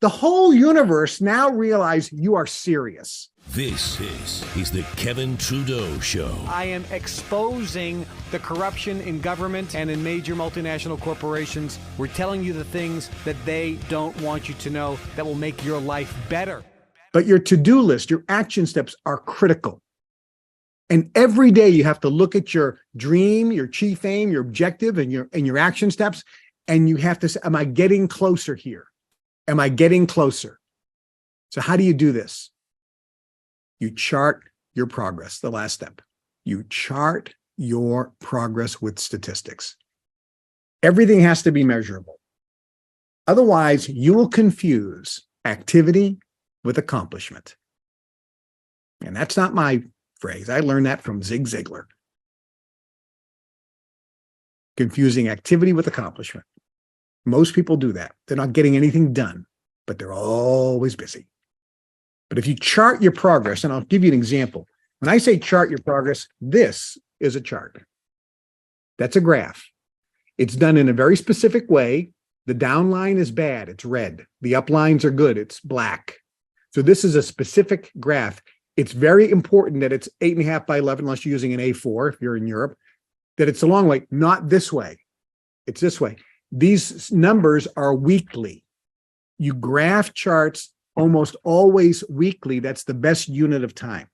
The whole universe now realize you are serious. This is the Kevin Trudeau Show. I am exposing the corruption in government and in major multinational corporations. We're telling you the things that they don't want you to know that will make your life better. But your to-do list, your action steps are critical. And every day you have to look at your dream, your chief aim, your objective, and your action steps. And you have to say, am I getting closer here? Am I getting closer? So how do you do this? You chart your progress, the last step. You chart your progress with statistics. Everything has to be measurable. Otherwise, you will confuse activity with accomplishment. And that's not my phrase. I learned that from Zig Ziglar. Confusing activity with accomplishment. Most people do that. They're not getting anything done, but they're always busy. But if you chart your progress, and I'll give you an example. When I say chart your progress, this is a chart. That's a graph. It's done in a very specific way. The down line is bad, it's red. The up lines are good, it's black. So this is a specific graph. It's very important that it's 8.5 by 11, unless you're using an A4 if you're in Europe, that it's a long way, not this way. It's this way. These numbers are weekly. You graph charts almost always weekly. That's the best unit of time.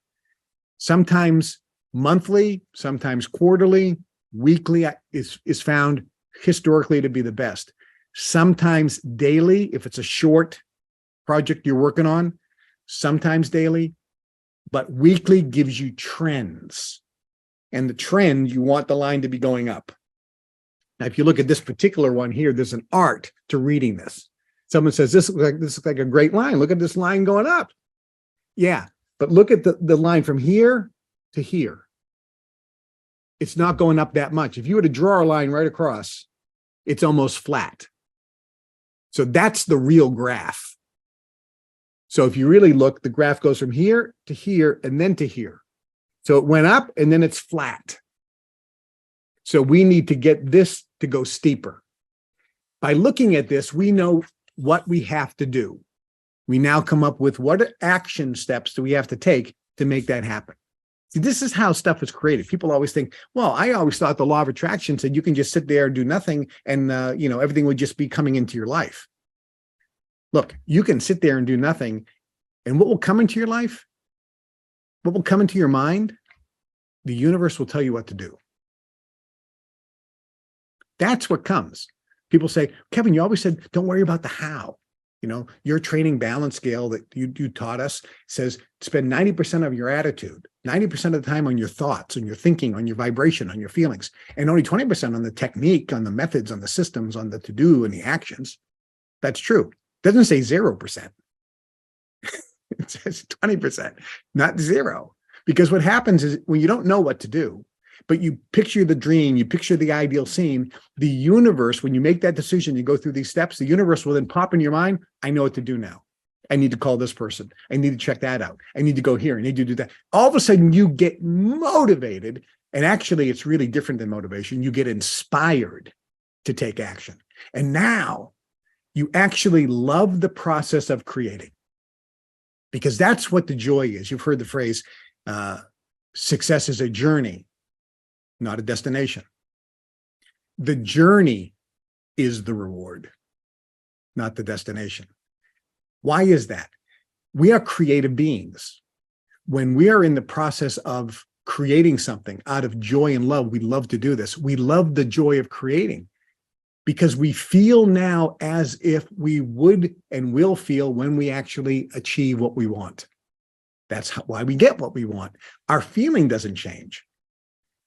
Sometimes monthly, sometimes quarterly. Weekly is found historically to be the best. Sometimes daily, if it's a short project you're working on, sometimes daily, but weekly gives you trends. And the trend, you want the line to be going up. Now, if you look at this particular one here, there's an art to reading this. Someone says, this looks like a great line. Look at this line going up. Yeah, but look at the line from here to here. It's not going up that much. If you were to draw a line right across, it's almost flat. So that's the real graph. So if you really look, the graph goes from here to here and then to here. So it went up and then it's flat. So we need to get this to go steeper. By looking at this, we know what we have to do. We now come up with what action steps do we have to take to make that happen. See, this is how stuff is created. People always think, well, I always thought the law of attraction said you can just sit there and do nothing and everything would just be coming into your life. Look, you can sit there and do nothing, and what will come into your life? What will come into your mind? The universe will tell you what to do. That's what comes. People say, Kevin, you always said, don't worry about the how. Your training balance scale that you taught us says spend 90% of your attitude, 90% of the time on your thoughts, on your thinking, on your vibration, on your feelings, and only 20% on the technique, on the methods, on the systems, on the to-do and the actions. That's true. It doesn't say 0%. It says 20%, not 0. Because what happens is when you don't know what to do, but you picture the dream, you picture the ideal scene, the universe, when you make that decision, you go through these steps, the universe will then pop in your mind, I know what to do now. I need to call this person. I need to check that out. I need to go here. I need to do that. All of a sudden you get motivated. And actually it's really different than motivation. You get inspired to take action. And now you actually love the process of creating. Because that's what the joy is. You've heard the phrase, success is a journey, not a destination. The journey is the reward, not the destination. Why is that? We are creative beings. When we are in the process of creating something out of joy and love, we love to do this. We love the joy of creating because we feel now as if we would and will feel when we actually achieve what we want. That's why we get what we want. Our feeling doesn't change.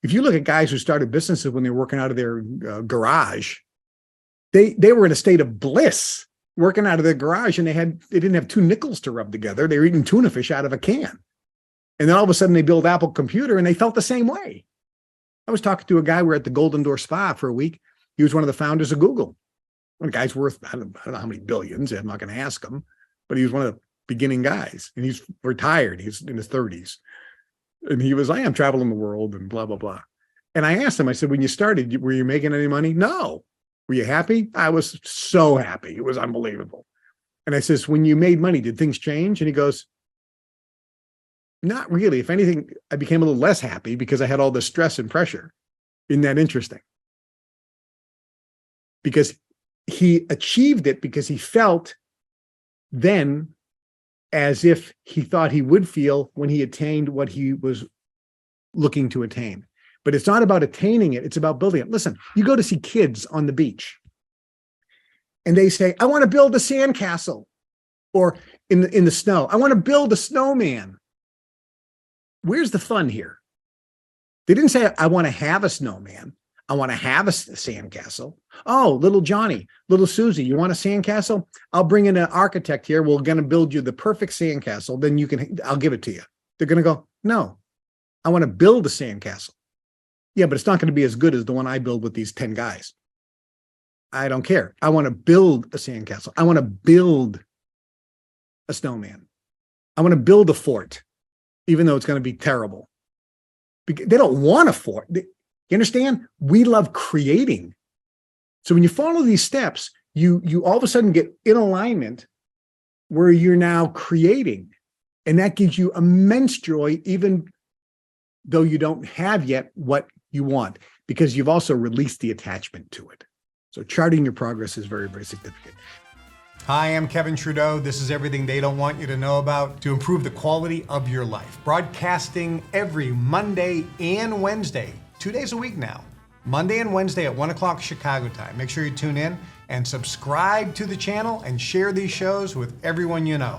If you look at guys who started businesses when they were working out of their garage, they were in a state of bliss working out of their garage, and they didn't have 2 nickels to rub together. They were eating tuna fish out of a can. And then all of a sudden they build Apple Computer and they felt the same way. I was talking to a guy, we were at the Golden Door Spa for a week. He was one of the founders of Google. One guy's worth, I don't know how many billions. I'm not going to ask him, but he was one of the beginning guys, and he's retired. He's in his 30s. And he was, I'm traveling the world and blah, blah, blah. And I asked him, I said, when you started, were you making any money? No. Were you happy? I was so happy. It was unbelievable. And I says, when you made money, did things change? And he goes, not really. If anything, I became a little less happy because I had all this stress and pressure. Isn't that interesting? Because he achieved it because he felt then as if he thought he would feel when he attained what he was looking to attain. But it's not about attaining it. It's about building it. Listen, you go to see kids on the beach and they say, I want to build a sandcastle, or in the snow, I want to build a snowman. Where's the fun here? They didn't say, I want to have a snowman. I want to have a sandcastle. Oh, little Johnny, little Susie, you want a sandcastle? I'll bring in an architect here. We're going to build you the perfect sandcastle. Then I'll give it to you. They're going to go, no, I want to build a sandcastle. Yeah, but it's not going to be as good as the one I build with these 10 guys. I don't care. I want to build a sandcastle. I want to build a snowman. I want to build a fort, even though it's going to be terrible. They don't want a fort. You understand? We love creating. So when you follow these steps, you all of a sudden get in alignment where you're now creating. And that gives you immense joy, even though you don't have yet what you want, because you've also released the attachment to it. So charting your progress is very, very significant. Hi, I'm Kevin Trudeau. This is everything they don't want you to know about to improve the quality of your life. Broadcasting every Monday and Wednesday, 2 days a week now. Monday and Wednesday at 1 o'clock Chicago time. Make sure you tune in and subscribe to the channel and share these shows with everyone you know.